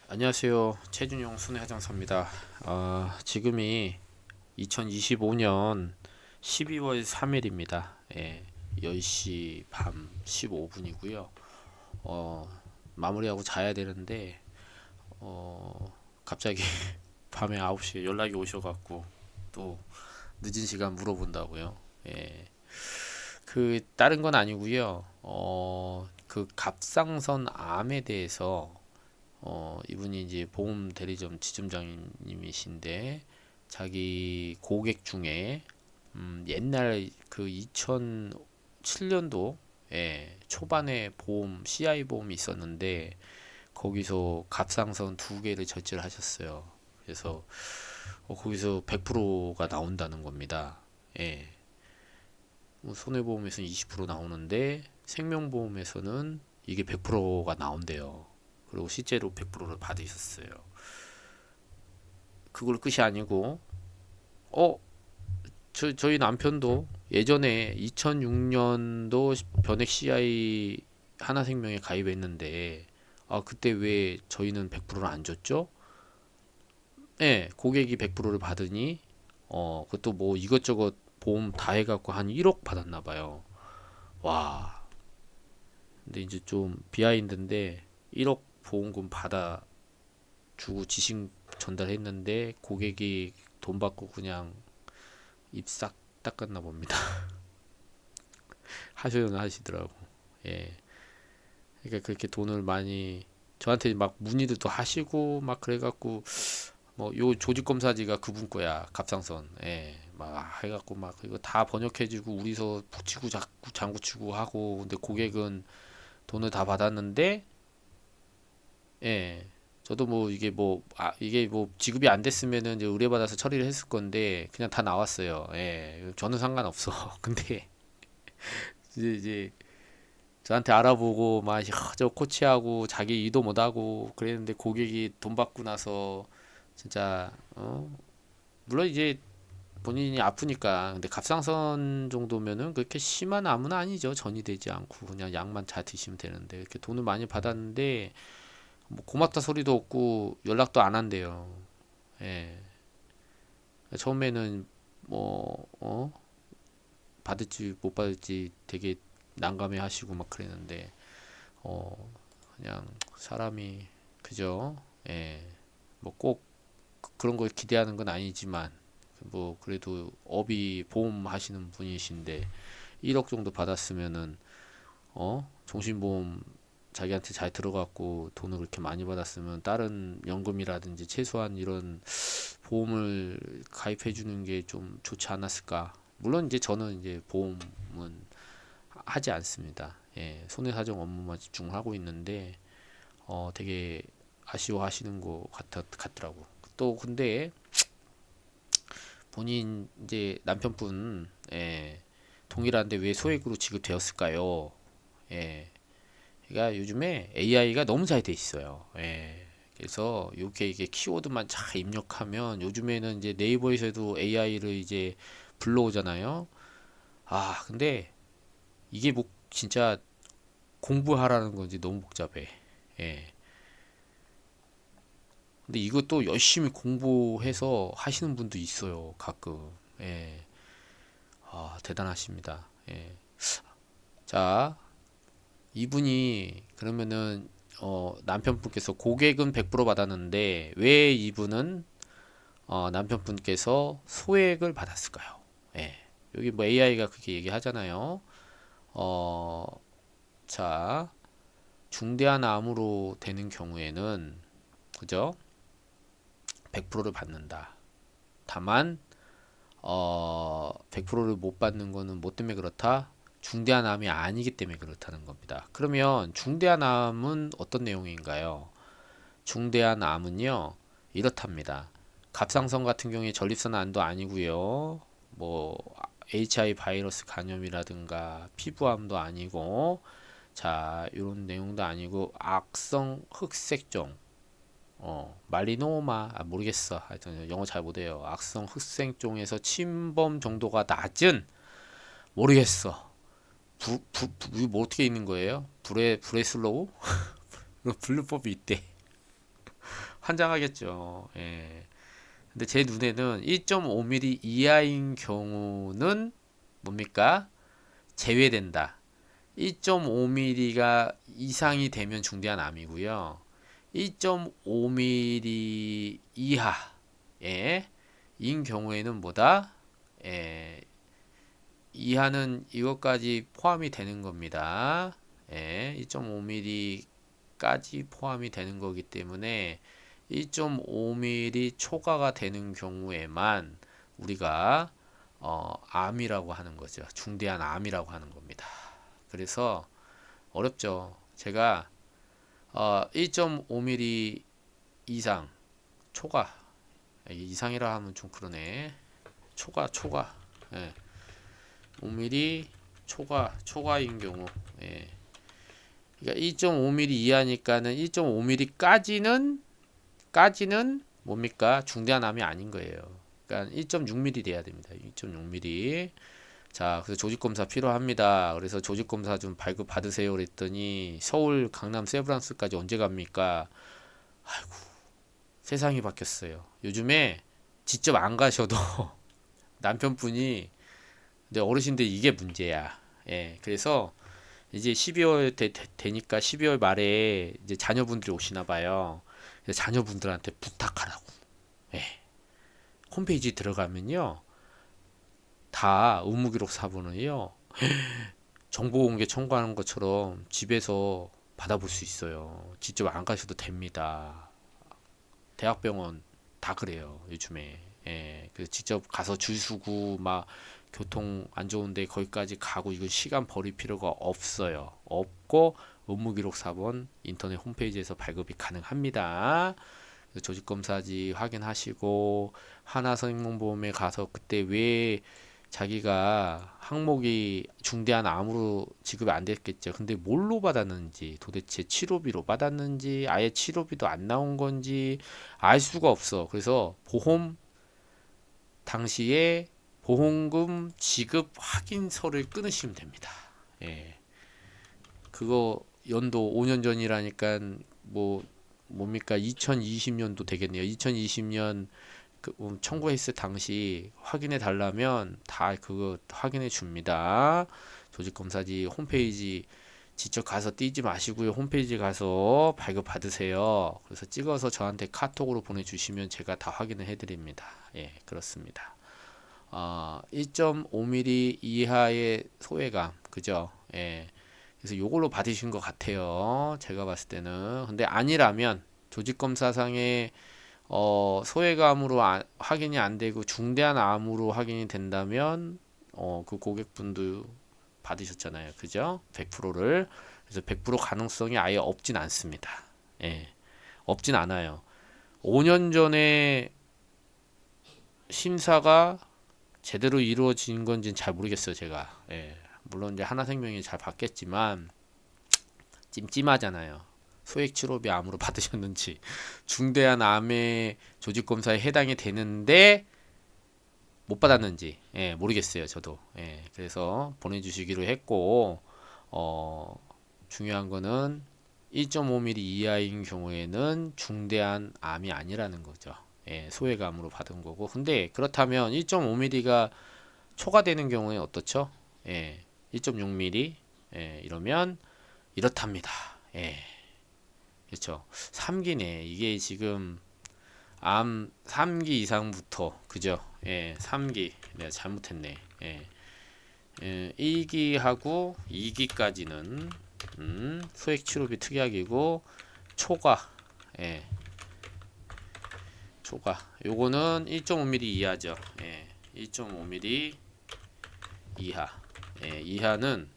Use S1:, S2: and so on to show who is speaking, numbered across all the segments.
S1: 안녕하세요. 최준용 손해화장사입니다. 지금이 2025년 12월 3일입니다. 예, 10시 밤 15분이고요. 마무리하고 자야 되는데 갑자기 밤에 9시에 연락이 오셔갖고 또 늦은 시간 물어본다고요. 예, 그 다른 건 아니고요. 그 갑상선 암에 대해서 이분이 이제 보험 대리점 지점장님이신데 자기 고객 중에 옛날 그 2007년도 초반에 보험 CI 보험이 있었는데 거기서 갑상선 두 개를 절제하셨어요. 그래서 거기서 100%가 나온다는 겁니다. 예. 뭐 손해보험에서는 20% 나오는데 생명보험에서는 이게 100%가 나온대요. 그리고 실제로 100%를 받으셨어요. 그걸 끝이 아니고 어 저희 남편도 예전에 2006년도 변액 CI 하나생명에 가입했는데 그때 왜 저희는 100%를 안 줬죠? 네, 고객이 100%를 받으니 그것도 뭐 이것저것 보험 다 해갖고 한 1억 받았나 봐요. 와, 근데 이제 좀 비하인드인데 1억 보험금 받아 주고 지식 전달했는데 고객이 돈 받고 그냥 입 싹 닦았나 봅니다. 하소연을 하시더라고. 예. 그러니까 그렇게 돈을 많이 저한테 막 문의도 또 하시고 막 그래갖고 뭐 요 조직 검사지가 그분 거야 갑상선. 예. 막 해갖고 막 이거 다 번역해주고 우리서 붙이고 자꾸 장구치고 하고 근데 고객은 돈을 다 받았는데 예. 저도 뭐 이게 뭐 지급이 안 됐으면은 이제 의뢰받아서 처리를 했을 건데 그냥 다 나왔어요. 예. 저는 상관없어. 근데 이제 저한테 알아보고 막 저 코치하고 자기 이도 못하고 그랬는데 고객이 돈 받고 나서 진짜 물론 이제 본인이 아프니까 근데 갑상선 정도면은 그렇게 심한 암은 아니죠. 전이 되지 않고 그냥 약만 잘 드시면 되는데 이렇게 돈을 많이 받았는데 뭐 고맙다 소리도 없고 연락도 안 한대요. 예. 처음에는 뭐 받을지 못 받을지 되게 난감해 하시고 막 그랬는데 어 그냥 사람이 그죠? 예. 뭐 꼭 그런 걸 기대하는 건 아니지만 뭐 그래도 업이 보험 하시는 분이신데 1억 정도 받았으면은 종신보험 자기한테 잘 들어갔고 돈을 그렇게 많이 받았으면 다른 연금이라든지 최소한 이런 보험을 가입해 주는 게 좀 좋지 않았을까? 물론 이제 저는 이제 보험은 하지 않습니다. 예, 손해사정 업무만 집중하고 있는데 되게 아쉬워하시는 것 같더라고. 또 근데 본인 이제 남편분 동일한데 왜 소액으로 지급되었을까요? 예, 그러니까 요즘에 AI가 너무 잘 돼 있어요. 예. 그래서 이게 키워드만 잘 입력하면 요즘에는 이제 네이버에서도 AI를 이제 불러오잖아요. 근데 이게 뭐 진짜 공부하라는 건지 너무 복잡해. 예. 근데 이것도 열심히 공부해서 하시는 분도 있어요. 가끔. 예. 대단하십니다. 예. 자, 이분이 그러면은 남편분께서 고객은 100% 받았는데 왜 이분은 남편분께서 소액을 받았을까요? 예. 여기 뭐 AI가 그렇게 얘기하잖아요. 어, 자, 중대한 암으로 되는 경우에는 그죠? 100%를 받는다. 다만 100%를 못 받는 거는 뭐 때문에 그렇다? 중대한 암이 아니기 때문에 그렇다는 겁니다. 그러면 중대한 암은 어떤 내용인가요? 중대한 암은요, 이렇답니다. 갑상선 같은 경우에 전립선 암도 아니고요. 뭐 HIV 바이러스 감염이라든가 피부암도 아니고 자, 이런 내용도 아니고 악성 흑색종 말리노마 모르겠어. 하여튼 영어 잘 못해요. 악성 흑색종에서 침범 정도가 낮은 모르겠어. 이거 뭐 어떻게 있는 거예요? 브레슬로우? 블루법이 있대. 환장하겠죠. 예. 근데 제 눈에는 1.5mm 이하인 경우는 뭡니까? 제외된다. 1.5mm가 이상이 되면 중대한 암이고요. 1.5mm 이하의 인 경우에는 뭐다? 예, 이하는 이것까지 포함이 되는 겁니다. 예, 1.5mm까지 포함이 되는 거기 때문에 1.5mm 초과가 되는 경우에만 우리가 암이라고 하는 거죠. 중대한 암이라고 하는 겁니다. 그래서 어렵죠. 제가 1.5mm 이상 초과 이상이라 하면 좀 그러네. 초과 예, 5mm 초과인 경우 예. 그러니까 2.5mm 이하니까는 1.5mm까지는 뭡니까? 중대한 암이 아닌 거예요. 그러니까 1.6mm 돼야 됩니다. 1.6mm. 자, 그래서 조직검사 필요합니다. 그래서 조직검사 좀 발급 받으세요. 그랬더니 서울, 강남, 세브란스까지 언제 갑니까? 아이고, 세상이 바뀌었어요. 요즘에 직접 안 가셔도 남편분이 근데 어르신들 이게 문제야. 예, 그래서 이제 12월 되니까 12월 말에 이제 자녀분들이 오시나 봐요. 그래서 자녀분들한테 부탁하라고. 예, 홈페이지 들어가면요. 다 의무기록 사본을요. 정보공개 청구하는 것처럼 집에서 받아볼 수 있어요. 직접 안 가셔도 됩니다. 대학병원 다 그래요. 요즘에. 예, 그래서 직접 가서 줄 서고 막 교통 안 좋은데 거기까지 가고 이거 시간 버릴 필요가 없어요. 없고 의무기록 사본 인터넷 홈페이지에서 발급이 가능합니다. 조직검사지 확인하시고 하나생명보험에 가서 그때 왜 자기가 항목이 중대한 암으로 지급이 안 됐겠죠. 근데 뭘로 받았는지 도대체 치료비로 받았는지 아예 치료비도 안 나온 건지 알 수가 없어. 그래서 보험 당시에 보험금 지급 확인서를 끊으시면 됩니다. 예. 그거 연도 5년 전이라니까 뭡니까 2020년도 되겠네요. 2020년 청구했을 당시 확인해 달라면 다 그거 확인해 줍니다. 조직검사지 홈페이지 직접 가서 띄지 마시고요. 홈페이지 가서 발급 받으세요. 그래서 찍어서 저한테 카톡으로 보내주시면 제가 다 확인을 해드립니다. 예, 그렇습니다. 1.5mm 이하의 소외감, 그죠? 예. 그래서 요걸로 받으신 것 같아요. 제가 봤을 때는. 근데 아니라면 조직검사상의 소외감으로 확인이 안 되고 중대한 암으로 확인이 된다면 그 고객분도 받으셨잖아요. 그죠? 100%를. 그래서 100% 가능성이 아예 없진 않습니다. 예. 없진 않아요. 5년 전에 심사가 제대로 이루어진 건지는 잘 모르겠어요, 제가. 예. 물론 이제 하나생명이 잘 받겠지만 찜찜하잖아요. 소액치료비 암으로 받으셨는지 중대한 암의 조직검사에 해당이 되는데 못 받았는지 예, 모르겠어요, 저도. 예, 그래서 보내주시기로 했고 중요한 거는 1.5mm 이하인 경우에는 중대한 암이 아니라는 거죠. 예, 소외감으로 받은 거고. 근데 그렇다면 1.5mm가 초과되는 경우에 어떻죠? 예, 1.6mm 이러면 이렇답니다. 예, 그렇죠. 3기네. 이게 지금 암 3기 이상부터 그죠? 예, 3기 내가 잘못했네. 예, 1기하고 2기까지는 소액치료비 특약이고 초과 예, 초과 요거는 1.5mm 이하죠. 예, 1.5mm 이하 이하는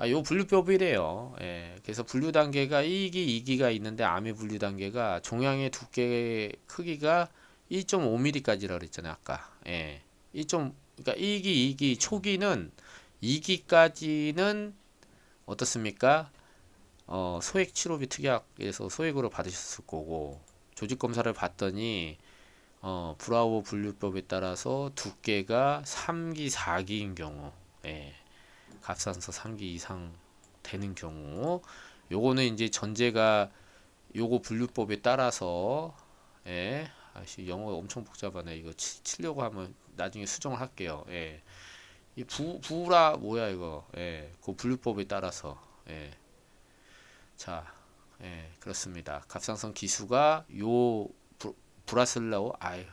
S1: 요 분류법이래요. 예, 그래서 분류 단계가 1기, 2기가 있는데 암의 분류 단계가 종양의 두께 크기가 1.5mm까지라 그랬잖아요, 아까. 예. 그러니까 1기, 2기 초기는 2기까지는 어떻습니까? 소액 치료비 특약에서 소액으로 받으셨을 거고 조직 검사를 받더니 브라보 분류법에 따라서 두께가 3기, 4기인 경우 예. 갑상선 3기 이상 되는 경우 요거는 이제 전제가 요거 분류법에 따라서 예. 아씨 영어 엄청 복잡하네. 이거 치려고 하면 나중에 수정을 할게요. 예. 이 부라 뭐야 이거. 예. 그 분류법에 따라서. 예. 자, 예, 그렇습니다. 갑상선 기수가 요 브라슬라오 아유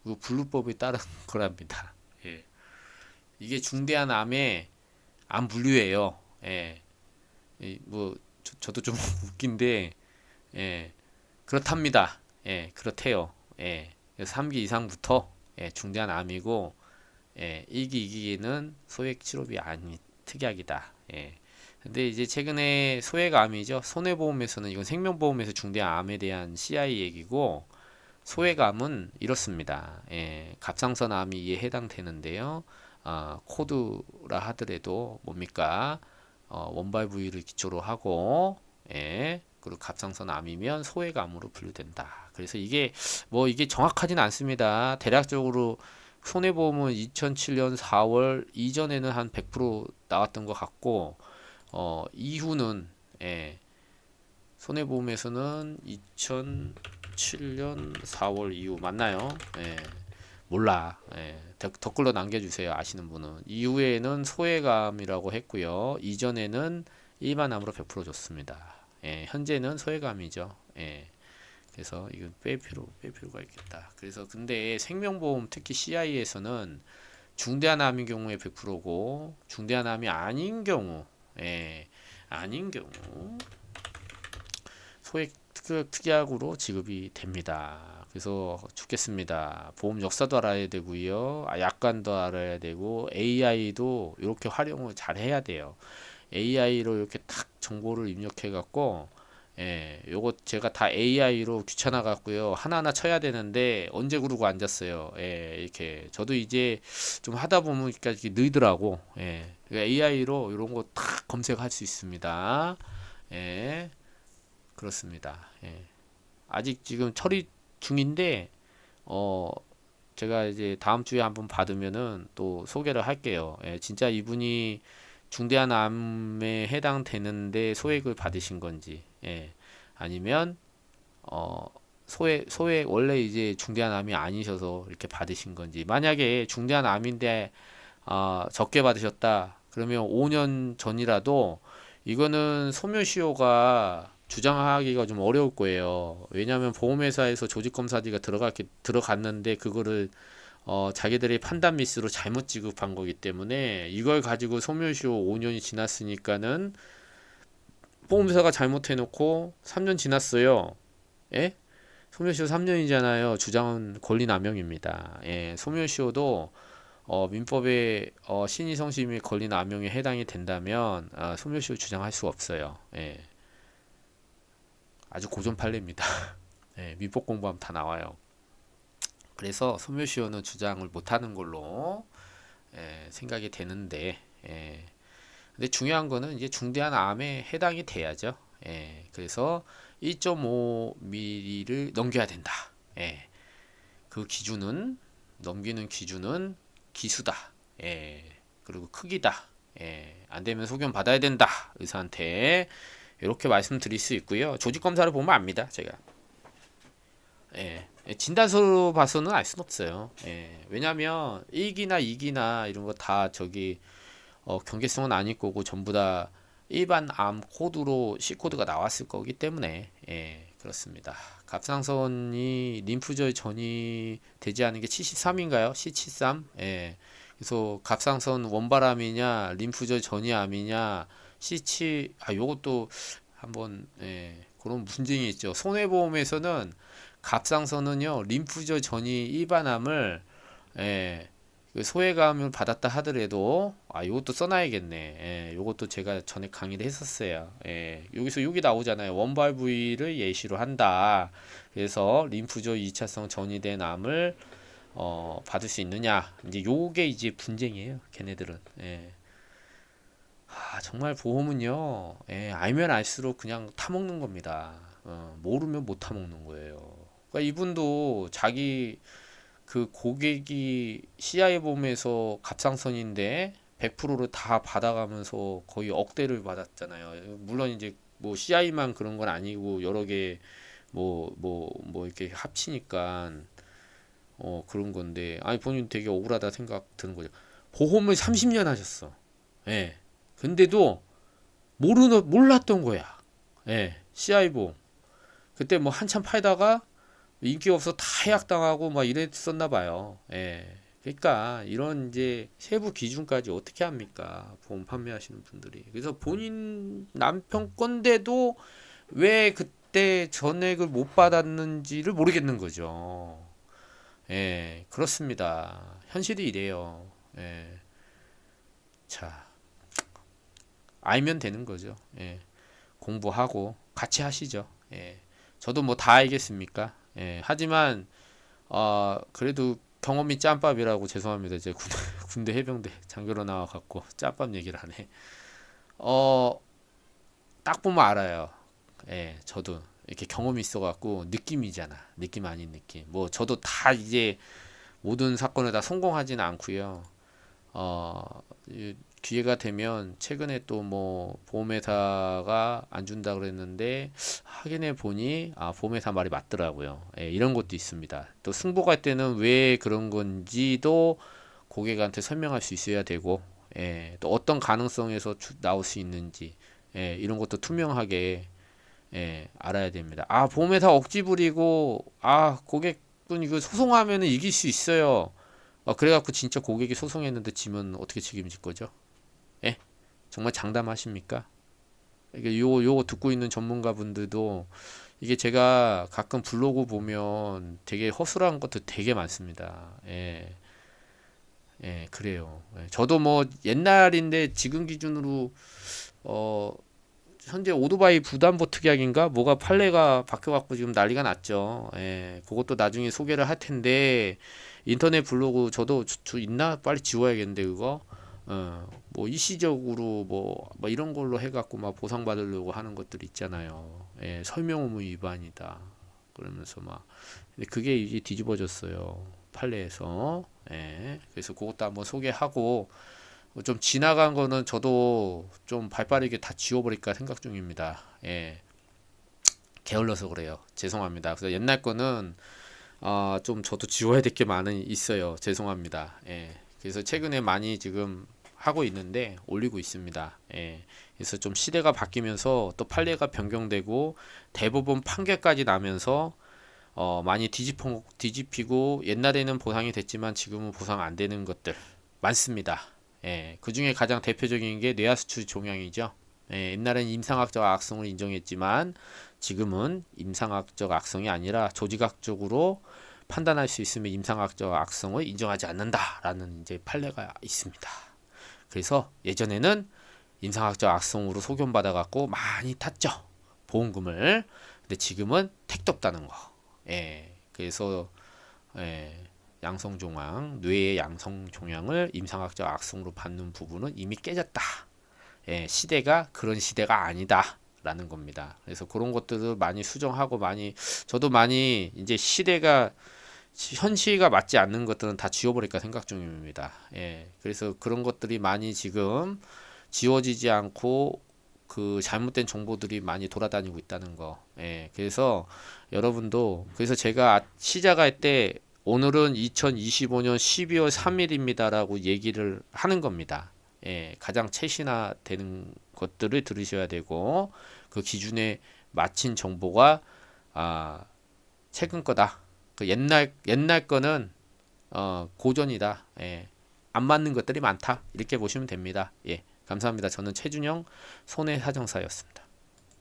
S1: 요 분류법에 따른 거랍니다. 예. 이게 중대한 암의 암 분류예요. 예. 뭐 저도 좀 웃긴데 예. 그렇답니다. 예, 그렇대요. 예. 그래서 3기 이상부터 예, 중대한 암이고 예, 1기, 2기는 소액 치료비 아니 특약이다. 예. 근데 이제 최근에 소액암이죠. 손해보험에서는 이건 생명보험에서 중대한 암에 대한 CI 얘기고 소액암은 이렇습니다. 예, 갑상선 암이 이에 해당되는데요. 코드라 하더라도 뭡니까? 원발 부위를 기초로 하고 예, 그리고 갑상선 암이면 소액암으로 분류된다. 그래서 이게 뭐 이게 정확하진 않습니다. 대략적으로 손해보험은 2007년 4월 이전에는 한 100% 나왔던 것 같고 이후는 예, 손해보험에서는 2007년 4월 이후 맞나요? 예, 몰라. 예, 댓글로 남겨주세요. 아시는 분은. 이후에는 소외감이라고 했고요. 이전에는 일반암으로 100% 줬습니다. 예, 현재는 소외감이죠. 예, 그래서 이건 뺄 필요가 있겠다. 그래서 근데 생명보험 특히 CI에서는 중대한 암인 경우에 100%고 중대한 암이 아닌 경우 예, 아닌 경우 소액 특약으로 지급이 됩니다. 그래서 죽겠습니다. 보험 역사도 알아야 되고요. 약관도 알아야 되고 AI도 이렇게 활용을 잘 해야 돼요. AI로 이렇게 탁 정보를 입력해 갖고 예, 요거 제가 다 AI로 귀찮아 갖고요. 하나하나 쳐야 되는데 언제 그러고 앉았어요. 예, 이렇게 저도 이제 좀 하다 보면 이렇게 늘더라고. 예. AI로 이런 거 탁 검색할 수 있습니다. 예. 그렇습니다. 예. 아직 지금 처리 중인데 어 제가 이제 다음 주에 한번 받으면은 또 소개를 할게요. 예, 진짜 이분이 중대한 암에 해당되는데 소액을 받으신 건지, 예, 아니면 어 소액 원래 이제 중대한 암이 아니셔서 이렇게 받으신 건지. 만약에 중대한 암인데 적게 받으셨다. 그러면 5년 전이라도 이거는 소멸시효가 주장하기가 좀 어려울 거예요. 왜냐하면 보험회사에서 조직검사지가 들어갔는데 그거를 자기들의 판단 미스로 잘못 지급한 거기 때문에 이걸 가지고 소멸시효 5년이 지났으니까는 보험회사가 잘못해놓고 3년 지났어요. 예? 소멸시효 3년이잖아요. 주장은 권리남용입니다. 예, 소멸시효도 민법에 신의성심이 권리 남용에 해당이 된다면 소멸시효 주장할 수 없어요. 예, 아주 고전 판례입니다. 예, 민법 공부하면 다 나와요. 그래서 소멸시효는 주장을 못하는 걸로 예, 생각이 되는데 예, 근데 중요한 거는 이제 중대한 암에 해당이 돼야죠. 예, 그래서 1.5mm를 넘겨야 된다. 예, 그 기준은 넘기는 기준은 기수다. 예. 그리고 크기다. 예. 안 되면 소견 받아야 된다. 의사한테. 이렇게 말씀드릴 수 있고요. 조직 검사를 보면 압니다. 제가. 예. 진단서로 봐서는 알 수는 없어요. 예. 왜냐면 1기나 2기나 이런 거 다 저기 경계성은 아닐 거고 전부 다 일반 암 코드로 C 코드가 나왔을 거기 때문에 예. 그렇습니다. 갑상선이 림프절 전이 되지 않은 게 73인가요? C73? 예. 그래서 갑상선 원발암이냐, 림프절 전이암이냐, C7, 요것도 한번, 예, 그런 분쟁이 있죠. 손해보험에서는 갑상선은요, 림프절 전이 일반암을, 예, 그 소외감을 받았다 하더라도 요것도 써놔야겠네. 예, 요것도 제가 전에 강의를 했었어요. 예, 여기서 여기 나오잖아요. 원발 부위를 예시로 한다. 그래서 림프절 2차성 전이된 암을 받을 수 있느냐. 이제 요게 이제 분쟁이에요. 걔네들은. 예. 정말 보험은요. 예, 알면 알수록 그냥 타먹는 겁니다. 모르면 못 타먹는 거예요. 그러니까 이분도 자기 그 고객이 CI 보험에서 갑상선인데 100%를 다 받아가면서 거의 억대를 받았잖아요. 물론 이제 뭐 CI만 그런 건 아니고 여러 개 뭐 이렇게 합치니까 그런 건데, 아니 본인 되게 억울하다 생각 드는 거죠. 보험을 30년 하셨어. 예. 근데도 몰랐던 거야. 예. CI 보험. 그때 뭐 한참 팔다가 인기 없어 다 해약당하고 막 이랬었나 봐요. 예. 그러니까 이런 이제 세부 기준까지 어떻게 합니까? 보험 판매하시는 분들이. 그래서 본인 남편 건데도 왜 그때 전액을 못 받았는지를 모르겠는 거죠. 예, 그렇습니다. 현실이 이래요. 예, 자, 알면 되는 거죠. 예, 공부하고 같이 하시죠. 예, 저도 뭐 다 알겠습니까? 예, 하지만 그래도 경험이 짬밥이라고 죄송합니다. 이제 군대 해병대 장교로 나와갖고 짬밥 얘기를 하네. 어, 딱 보면 알아요. 예, 저도 이렇게 경험이 있어갖고 느낌이잖아. 느낌 아닌 느낌. 뭐 저도 다 이제 모든 사건을 다 성공하지는 않고요. 기회가 되면 최근에 또 뭐 보험회사가 안 준다 그랬는데 확인해 보니 보험회사 말이 맞더라고요. 예, 이런 것도 있습니다. 또 승복할 때는 왜 그런 건지도 고객한테 설명할 수 있어야 되고, 예, 또 어떤 가능성에서 나올 수 있는지, 예, 이런 것도 투명하게, 예, 알아야 됩니다. 보험회사 억지 부리고 고객분 이거 소송하면은 이길 수 있어요. 그래갖고 진짜 고객이 소송했는데 지면 어떻게 책임질 거죠? 예? 정말 장담하십니까? 이게 요거 듣고 있는 전문가분들도 이게 제가 가끔 블로그 보면 되게 허술한 것도 되게 많습니다. 예, 예, 그래요. 예, 저도 뭐 옛날인데 지금 기준으로 어 현재 오토바이 부담보 특약인가 뭐가 판례가 바뀌어갖고 지금 난리가 났죠. 예, 그것도 나중에 소개를 할 텐데 인터넷 블로그 저도 있나 빨리 지워야겠는데 그거 뭐 일시적으로 뭐 이런 걸로 해갖고 막 보상받으려고 하는 것들 있잖아요. 예, 설명 의무 위반이다 그러면서 막 근데 그게 이제 뒤집어졌어요 판례에서. 예, 그래서 그것도 한번 소개하고 좀 지나간 거는 저도 좀 발빠르게 다 지워버릴까 생각 중입니다. 예, 게을러서 그래요. 죄송합니다. 그래서 옛날 거는 좀 저도 지워야 될 게 많이 있어요. 죄송합니다. 예, 그래서 최근에 많이 지금 하고 있는데 올리고 있습니다. 예, 그래서 좀 시대가 바뀌면서 또 판례가 변경되고 대법원 판결까지 나면서 많이 뒤집히고 옛날에는 보상이 됐지만 지금은 보상 안 되는 것들 많습니다. 예, 그 중에 가장 대표적인 게 뇌하수출 종양이죠. 예, 옛날엔 임상학적 악성을 인정했지만 지금은 임상학적 악성이 아니라 조직학적으로 판단할 수 있으면 임상학적 악성을 인정하지 않는다라는 이제 판례가 있습니다. 그래서 예전에는 임상학적 악성으로 소견받아 갖고 많이 탔죠. 보험금을. 근데 지금은 택도 없다는 거. 예, 그래서 예, 양성종양, 뇌의 양성종양을 임상학적 악성으로 받는 부분은 이미 깨졌다. 예, 시대가 그런 시대가 아니다. 라는 겁니다. 그래서 그런 것들을 많이 수정하고 저도 많이 이제 시대가 현실과 맞지 않는 것들은 다 지워버릴까 생각 중입니다. 예, 그래서 그런 것들이 많이 지금 지워지지 않고 그 잘못된 정보들이 많이 돌아다니고 있다는 거. 예, 그래서 여러분도 그래서 제가 시작할 때 오늘은 2025년 12월 3일입니다라고 얘기를 하는 겁니다. 예, 가장 최신화되는 것들을 들으셔야 되고 그 기준에 맞힌 정보가 최근 거다. 그 옛날 거는 고전이다. 예, 안 맞는 것들이 많다. 이렇게 보시면 됩니다. 예, 감사합니다. 저는 최준영 손해사정사였습니다.